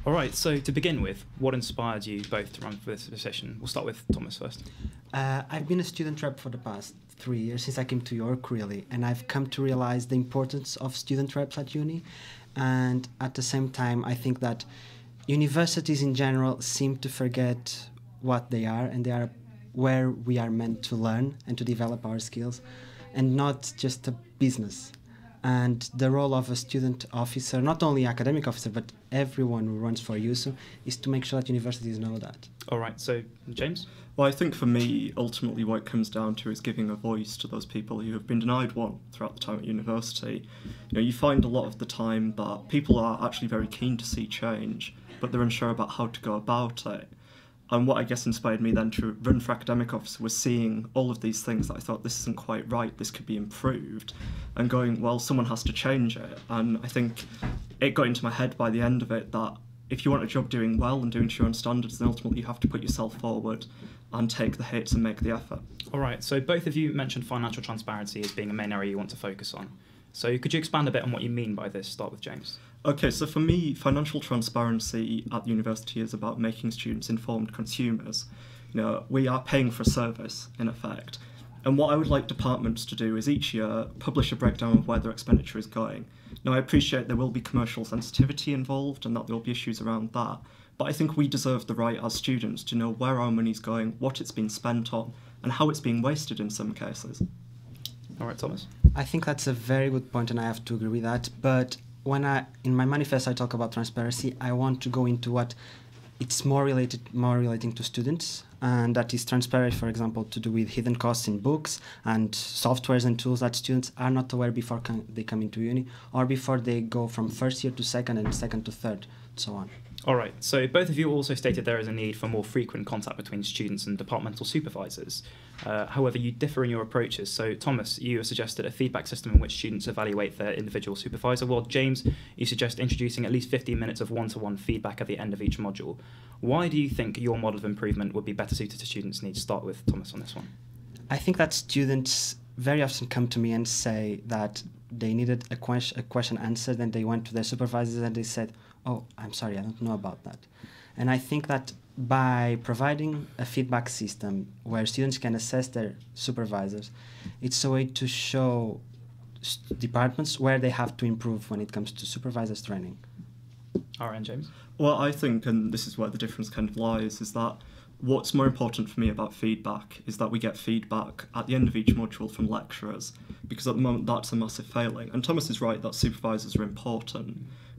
All right, so to begin with, what inspired you both to run for this position? We'll start with Thomas first. I've been a student rep for the past 3 years since I came to York, really, and I've come to realize the importance of student reps at uni. And at the same time, I think that universities in general seem to forget what they are, and they are where we are meant to learn and to develop our skills, and not just a business. And the role of a student officer, not only academic officer, but everyone who runs for USU, is to make sure that universities know that. All right, so James? Well, I think for me, ultimately what it comes down to is giving a voice to those people who have been denied one throughout the time at university. You know, you find a lot of the time that people are actually very keen to see change, but they're unsure about how to go about it. And what I guess inspired me then to run for academic officer was seeing all of these things that I thought, this isn't quite right, this could be improved, and going, well, someone has to change it. And I think it got into my head by the end of it that if you want a job doing well and doing to your own standards, then ultimately you have to put yourself forward and take the hits and make the effort. All right, so both of you mentioned financial transparency as being a main area you want to focus on. So could you expand a bit on what you mean by this? Start with James. Okay, so for me, financial transparency at the university is about making students informed consumers. You know, we are paying for a service, in effect. And what I would like departments to do is each year publish a breakdown of where their expenditure is going. Now, I appreciate there will be commercial sensitivity involved and that there will be issues around that, but I think we deserve the right as students to know where our money's going, what it's been spent on, and how it's being wasted in some cases. All right, Thomas. I think that's a very good point, and I have to agree with that. But in my manifesto I talk about transparency, I want to go into what it's more relating to students, and that is transparency, for example, to do with hidden costs in books and softwares and tools that students are not aware before they come into uni, or before they go from first year to second and second to third, and so on. All right, so both of you also stated there is a need for more frequent contact between students and departmental supervisors. However, you differ in your approaches. So, Thomas, you have suggested a feedback system in which students evaluate their individual supervisor, while James, you suggest introducing at least 15 minutes of one-to-one feedback at the end of each module. Why do you think your model of improvement would be better suited to students' needs? Start with Thomas on this one. I think that students very often come to me and say that they needed a question answered, and they went to their supervisors and they said, "Oh, I'm sorry, I don't know about that." And I think that by providing a feedback system where students can assess their supervisors, it's a way to show departments where they have to improve when it comes to supervisors training. All right, and James? Well, I think, and this is where the difference kind of lies, is that what's more important for me about feedback is that we get feedback at the end of each module from lecturers, because at the moment that's a massive failing. And Thomas is right that supervisors are important,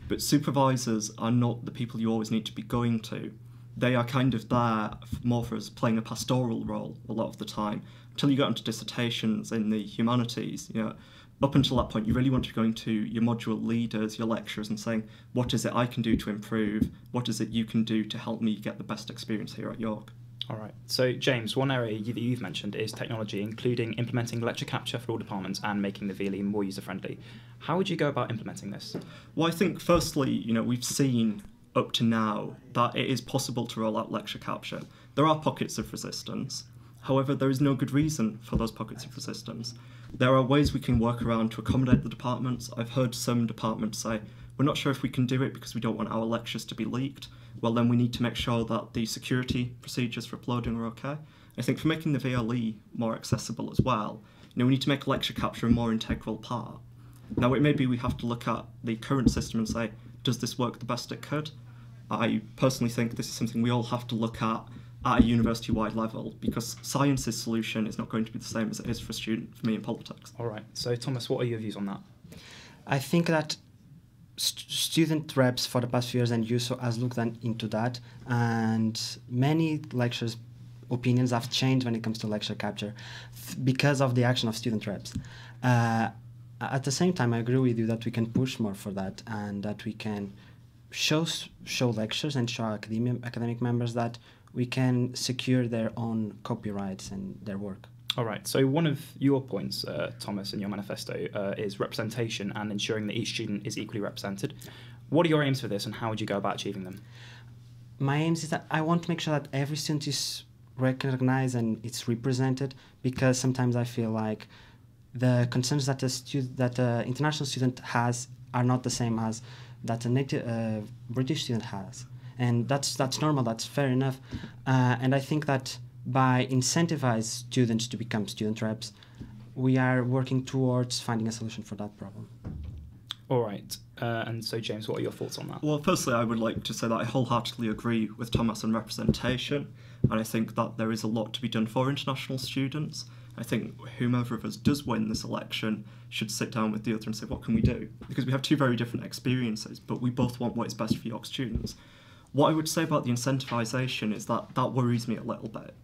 but supervisors are not the people you always need to be going to. They are kind of there more for us playing a pastoral role a lot of the time. Until you get onto dissertations in the humanities, you know, up until that point, you really want to be going to your module leaders, your lecturers, and saying, what is it I can do to improve? What is it you can do to help me get the best experience here at York? All right. So, James, one area that you've mentioned is technology, including implementing lecture capture for all departments and making the VLE more user-friendly. How would you go about implementing this? Well, I think, firstly, you know, we've seen up to now that it is possible to roll out lecture capture. There are pockets of resistance. However, there is no good reason for those pockets of resistance. There are ways we can work around to accommodate the departments. I've heard some departments say, we're not sure if we can do it because we don't want our lectures to be leaked. Well, then we need to make sure that the security procedures for uploading are okay. I think for making the VLE more accessible as well, you know, we need to make lecture capture a more integral part. Now, it may be we have to look at the current system and say, does this work the best it could? I personally think this is something we all have to look at a university-wide level, because science's solution is not going to be the same as it is for a student, for me, in politics. All right. So, Thomas, what are your views on that? I think that student reps for the past few years and USO has looked into that, and many lecturers' opinions have changed when it comes to lecture capture because of the action of student reps. At the same time, I agree with you that we can push more for that, and that we can show lecturers and show academic members that we can secure their own copyrights and their work. All right, so one of your points, Thomas, in your manifesto is representation and ensuring that each student is equally represented. What are your aims for this, and how would you go about achieving them? My aims is that I want to make sure that every student is recognized and it's represented, because sometimes I feel like the concerns that an international student has are not the same as that a native British student has. and that's normal, that's fair enough. And I think that by incentivize students to become student reps, we are working towards finding a solution for that problem. All right. And so, James, what are your thoughts on that? Well, firstly, I would like to say that I wholeheartedly agree with Tomas on representation, and I think that there is a lot to be done for international students. I think whomever of us does win this election should sit down with the other and say, what can we do? Because we have two very different experiences, but we both want what is best for York students. What I would say about the incentivisation is that that worries me a little bit.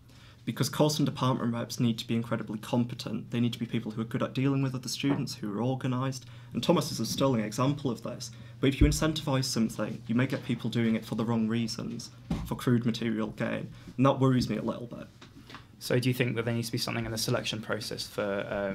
Because course and department reps need to be incredibly competent. They need to be people who are good at dealing with other students, who are organised. And Tomas is a sterling example of this. But if you incentivise something, you may get people doing it for the wrong reasons, for crude material gain. And that worries me a little bit. So do you think that there needs to be something in the selection process for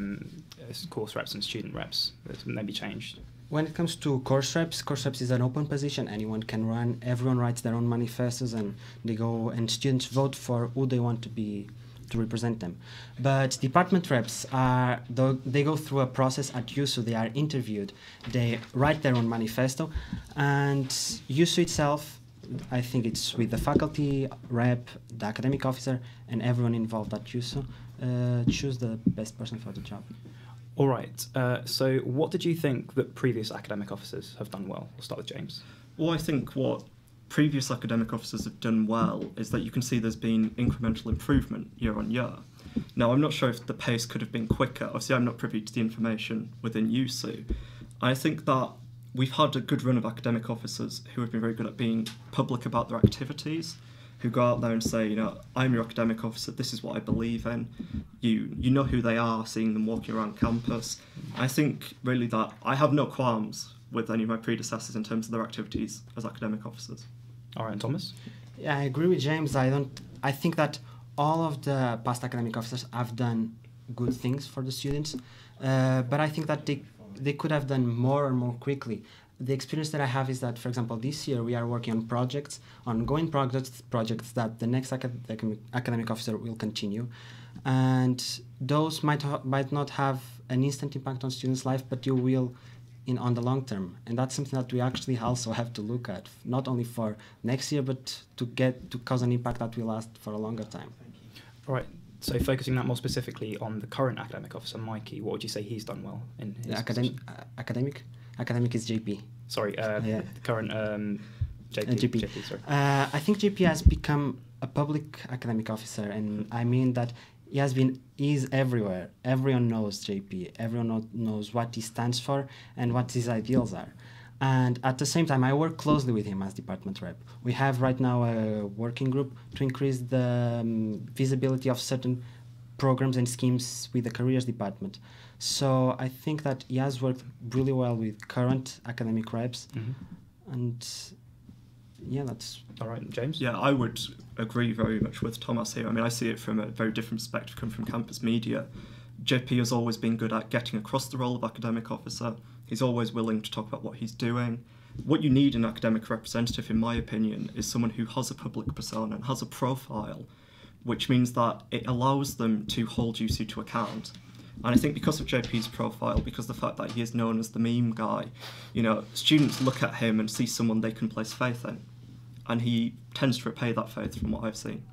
course reps and student reps that may be changed? When it comes to course reps is an open position. Anyone can run. Everyone writes their own manifestos, and they go, and students vote for who they want to represent them. But department reps they go through a process at USU. They are interviewed. They write their own manifesto, and USU itself, I think it's with the faculty rep, the academic officer, and everyone involved at USU, choose the best person for the job. All right. So what did you think that previous academic officers have done well? We'll start with James. Well, I think what previous academic officers have done well is that you can see there's been incremental improvement year on year. Now, I'm not sure if the pace could have been quicker. Obviously, I'm not privy to the information within USU. I think that we've had a good run of academic officers who have been very good at being public about their activities, who go out there and say, I'm your academic officer, this is what I believe in. You know who they are, seeing them walking around campus. I think really that I have no qualms with any of my predecessors in terms of their activities as academic officers. All right, and Tomas? Yeah, I agree with James. I think that all of the past academic officers have done good things for the students, but I think that they could have done more and more quickly. The experience that I have is that, for example, this year we are working on projects, ongoing projects that the next academic officer will continue, and those might not have an instant impact on students' life, but you will on the long term. And that's something that we actually also have to look at, not only for next year, but to cause an impact that will last for a longer time. All right. So focusing that more specifically on the current academic officer, Mikey, what would you say he's done well in his position? Academic is JP. Sorry, yeah. Current JP. Sorry. I think JP has become a public academic officer, and I mean that he's everywhere. Everyone knows JP. Everyone knows what he stands for and what his ideals are. And at the same time, I work closely with him as department rep. We have right now a working group to increase the visibility of certain programs and schemes with the careers department. So I think that he has worked really well with current academic reps. Mm-hmm. And yeah, that's... All right, James? Yeah, I would agree very much with Tomas here. I mean, I see it from a very different perspective, coming from campus media. JP has always been good at getting across the role of academic officer. He's always willing to talk about what he's doing. What you need in an academic representative, in my opinion, is someone who has a public persona and has a profile, which means that it allows them to hold USU to account. And I think because of JP's profile, because of the fact that he is known as the meme guy, students look at him and see someone they can place faith in. And he tends to repay that faith from what I've seen.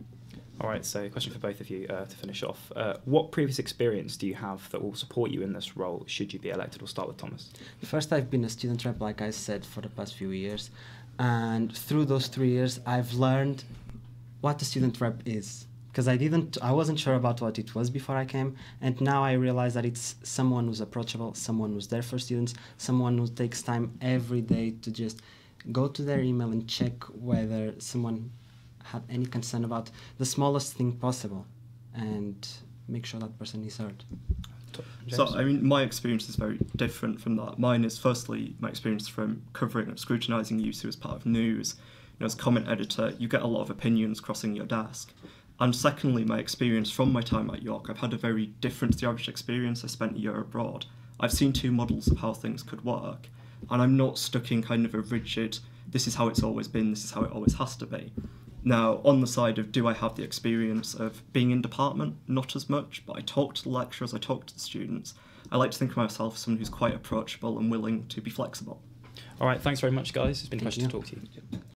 All right, so a question for both of you to finish off. What previous experience do you have that will support you in this role should you be elected? We'll start with Tomas. First, I've been a student rep, like I said, for the past few years. And through those 3 years, I've learned what a student rep is. Because I wasn't sure about what it was before I came, and now I realize that it's someone who's approachable, someone who's there for students, someone who takes time every day to just go to their email and check whether someone had any concern about the smallest thing possible, and make sure that person is heard. So, I mean, my experience is very different from that. Mine is, firstly, my experience from covering and scrutinising USU as part of news. As comment editor, you get a lot of opinions crossing your desk. And secondly, my experience from my time at York, I've had a very different to the average experience. I spent a year abroad. I've seen two models of how things could work, and I'm not stuck in kind of a rigid, this is how it's always been, this is how it always has to be. Now, on the side of do I have the experience of being in department? Not as much, but I talk to the lecturers, I talk to the students. I like to think of myself as someone who's quite approachable and willing to be flexible. All right, thanks very much, guys. It's been a pleasure to talk to you.